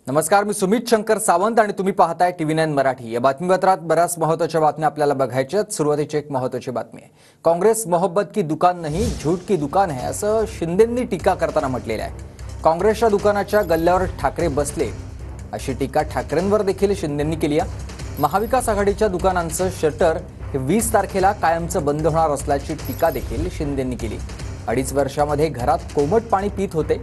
नमस्कार, मी सुमित शंकर सावंत आणि तुम्ही पाहताय TV9 मराठी। या बातमीपत्रात बऱ्याच महत्त्वाच्या बातम्या आपल्याला बघायच्या आहेत। सुरुवातीची एक महत्त्वाची बातमी आहे। काँग्रेस मोहब्बत की दुकान नहीं, झूठ की दुकान है असं शिंदेंनी टीका करताना म्हटलेलं आहे। काँग्रेसच्या दुकानाच्या गल्ल्यावर ठाकरे बसले अशी टीका ठाकरेंवर देखील शिंदेंनी केली आहे। महाविकास आघाडीच्या दुकानांचं शटर हे 20 तारखेला कायमचं बंद होणार असल्याची टीका देखील शिंदेंनी केली। 2.5 वर्षांमध्ये घरात कोमट पाणी पीत होते।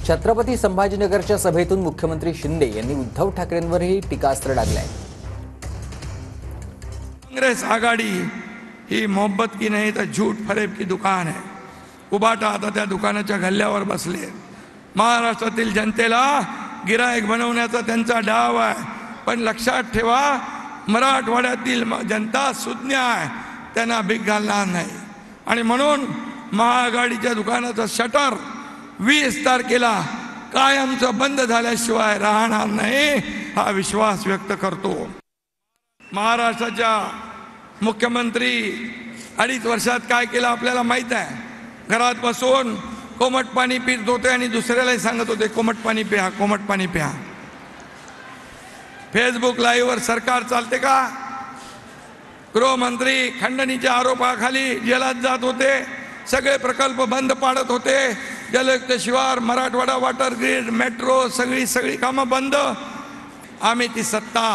छत्रपती संभाजीनगरच्या सभेतून मुख्यमंत्री शिंदे यांनी उद्धव ठाकरेंवरही टीकास्त्र डागलंय। कांग्रेस आघाडी ही मोहब्बत की नहीं तर झूठ फरेब की दुकान है। उबाटा आता त्या दुकानाच्या गल्ल्यावर बसले। महाराष्ट्रातील जनतेला गिराईक बनवण्याचा त्यांचा डाव आहे, पण लक्षात ठेवा मराठवाड्यातील जनता सुज्ञ आहे, त्यांना भीक घालणार नाही। आणि म्हणून महाआघाडीच्या दुकानाचं शटर 20 तारखेला कायमचं बंद झाल्याशिवाय राहणार नाही, हा विश्वास व्यक्त करतो। महाराष्ट्राच्या मुख्यमंत्री 2.5 वर्षात काय केलं आपल्याला माहित आहे। घरात बसून कोमट पाणी पीत होते आणि दुसऱ्यालाही सांगत होते कोमट पाणी प्या, कोमट पाणी प्या। फेसबुक लाईव्ह वर सरकार चालते का? गृहमंत्री खंडणीच्या आरोपाखाली जेलात जात होते, सगळे प्रकल्प बंद पाडत होते। जलयुक्त शिवार, मराठवाडा वॉटर ग्रिड, मेट्रो सगळी कामं बंद। आम्ही ती सत्ता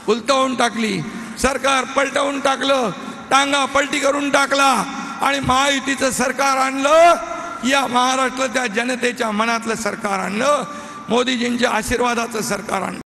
उलटवून टाकली, सरकार पलटवून टाकलं, टांगा पलटी करून टाकला आणि महायुतीचं सरकार आणलं। या महाराष्ट्राच्या जनतेच्या मनातलं सरकार आणलं, मोदीजींच्या आशीर्वादाचं सरकार आणलं।